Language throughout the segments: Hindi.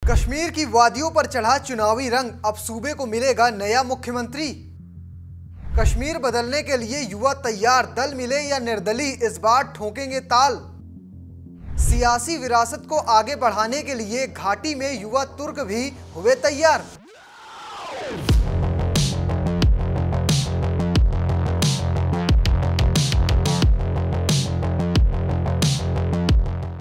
कश्मीर की वादियों पर चढ़ा चुनावी रंग, अब सूबे को मिलेगा नया मुख्यमंत्री। कश्मीर बदलने के लिए युवा तैयार, दल मिले या निर्दलीय इस बार ठोकेंगे ताल। सियासी विरासत को आगे बढ़ाने के लिए घाटी में युवा तुर्क भी हुए तैयार।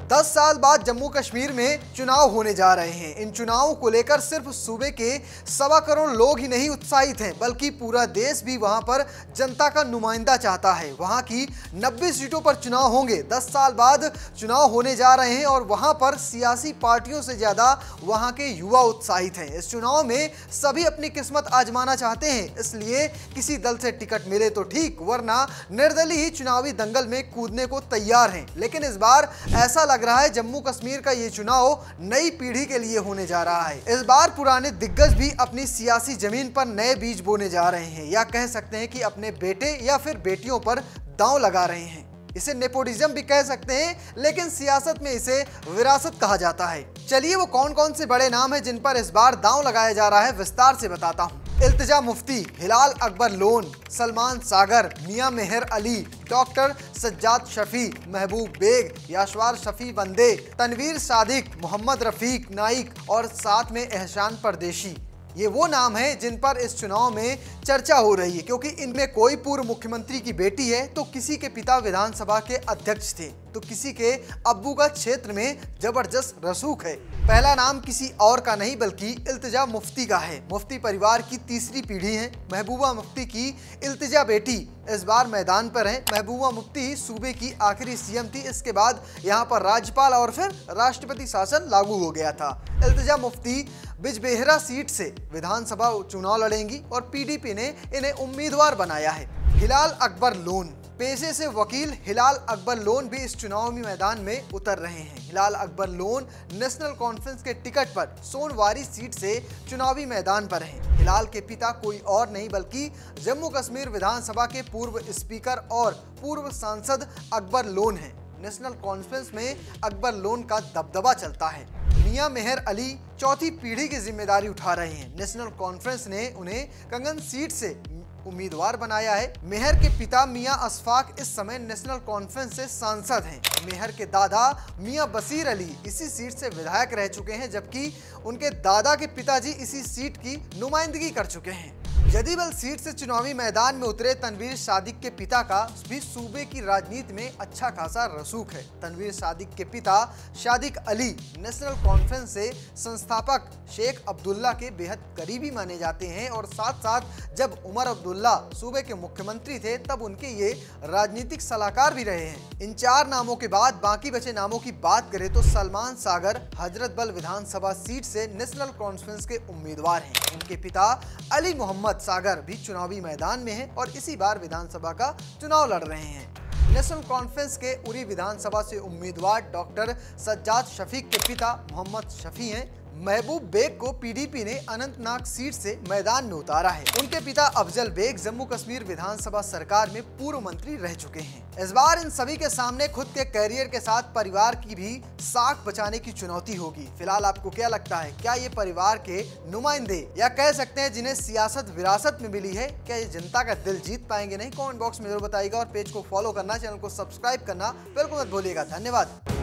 10 साल बाद जम्मू कश्मीर में चुनाव होने जा रहे हैं। इन चुनावों को लेकर सिर्फ सूबे के 1.25 करोड़ लोग ही नहीं उत्साहित हैं, बल्कि पूरा देश भी वहां पर जनता का नुमाइंदा चाहता है। वहां की 90 सीटों पर चुनाव होंगे। 10 साल बाद चुनाव होने जा रहे हैं और वहां पर सियासी पार्टियों से ज्यादा वहां के युवा उत्साहित हैं। इस चुनाव में सभी अपनी किस्मत आजमाना चाहते हैं, इसलिए किसी दल से टिकट मिले तो ठीक, वरना निर्दलीय ही चुनावी दंगल में कूदने को तैयार हैं। लेकिन इस बार ऐसा लग रहा है जम्मू कश्मीर का ये चुनाव नई पीढ़ी के लिए होने जा रहा है। इस बार पुराने दिग्गज भी अपनी सियासी जमीन पर नए बीज बोने जा रहे हैं, या कह सकते हैं कि अपने बेटे या फिर बेटियों पर दांव लगा रहे हैं। इसे नेपोटिज्म भी कह सकते हैं, लेकिन सियासत में इसे विरासत कहा जाता है। चलिए वो कौन कौन से बड़े नाम हैं जिन पर इस बार दांव लगाया जा रहा है, विस्तार से बताता हूँ। इल्तिजा मुफ्ती, हिलाल अकबर लोन, सलमान सागर, मियां मेहर अली, डॉक्टर सज्जाद शफी, महबूब बेग, याशवार शफी वंदे, तनवीर सादिक, मोहम्मद रफीक नाइक और साथ में एहसान परदेशी। ये वो नाम हैं जिन पर इस चुनाव में चर्चा हो रही है, क्योंकि इनमें कोई पूर्व मुख्यमंत्री की बेटी है, तो किसी के पिता विधानसभा के अध्यक्ष थे, तो किसी के अब्बू का क्षेत्र में जबरदस्त रसूख है। पहला नाम किसी और का नहीं बल्कि इल्तिजा मुफ्ती का है। मुफ्ती परिवार की तीसरी पीढ़ी है। महबूबा मुफ्ती की इल्तिजा बेटी इस बार मैदान पर है। महबूबा मुफ्ती सूबे की आखिरी सीएम थी। इसके बाद यहाँ पर राज्यपाल और फिर राष्ट्रपति शासन लागू हो गया था। इल्तिजा मुफ्ती बिजबेहरा सीट से विधानसभा चुनाव लड़ेंगी और पीडीपी ने इन्हें उम्मीदवार बनाया है। हिलाल अकबर लोन, पेशे से वकील हिलाल अकबर लोन भी इस चुनावी मैदान में उतर रहे हैं। हिलाल अकबर लोन नेशनल कॉन्फ्रेंस के टिकट पर सोनवारी सीट से चुनावी मैदान पर हैं। हिलाल के पिता कोई और नहीं बल्कि जम्मू कश्मीर विधानसभा के पूर्व स्पीकर और पूर्व सांसद अकबर लोन हैं। नेशनल कॉन्फ्रेंस में अकबर लोन का दबदबा चलता है। मियां मेहर अली चौथी पीढ़ी की जिम्मेदारी उठा रहे हैं। नेशनल कॉन्फ्रेंस ने उन्हें कंगन सीट से उम्मीदवार बनाया है। मेहर के पिता मियां अशफाक इस समय नेशनल कॉन्फ्रेंस से सांसद हैं। मेहर के दादा मियां बशीर अली इसी सीट से विधायक रह चुके हैं, जबकि उनके दादा के पिताजी इसी सीट की नुमाइंदगी कर चुके हैं। जदीबल सीट से चुनावी मैदान में उतरे तनवीर सादिक के पिता का भी सूबे की राजनीति में अच्छा खासा रसूख है। तनवीर सादिक के पिता शादिक अली नेशनल कॉन्फ्रेंस से संस्थापक शेख अब्दुल्ला के बेहद करीबी माने जाते हैं और साथ साथ जब उमर अब्दुल्ला सूबे के मुख्यमंत्री थे तब उनके ये राजनीतिक सलाहकार भी रहे हैं। इन 4 नामों के बाद बाकी बचे नामों की बात करें तो सलमान सागर हजरत बल विधानसभा सीट से नेशनल कॉन्फ्रेंस के उम्मीदवार हैं। उनके पिता अली मोहम्मद सागर भी चुनावी मैदान में हैं और इसी बार विधानसभा का चुनाव लड़ रहे हैं। नेशनल कॉन्फ्रेंस के उरी विधानसभा से उम्मीदवार डॉक्टर सज्जाद शफीक के पिता मोहम्मद शफी हैं। महबूब बेग को पीडीपी ने अनंतनाग सीट से मैदान में उतारा है। उनके पिता अफजल बेग जम्मू कश्मीर विधानसभा सरकार में पूर्व मंत्री रह चुके हैं। इस बार इन सभी के सामने खुद के कैरियर के साथ परिवार की भी साख बचाने की चुनौती होगी। फिलहाल आपको क्या लगता है, क्या ये परिवार के नुमाइंदे या कह सकते हैं जिन्हें सियासत विरासत में मिली है, क्या ये जनता का दिल जीत पाएंगे? नहीं, कमेंट बॉक्स में जरूर बताइएगा और पेज को फॉलो करना, चैनल को सब्सक्राइब करना बिल्कुल मत भूलिएगा। धन्यवाद।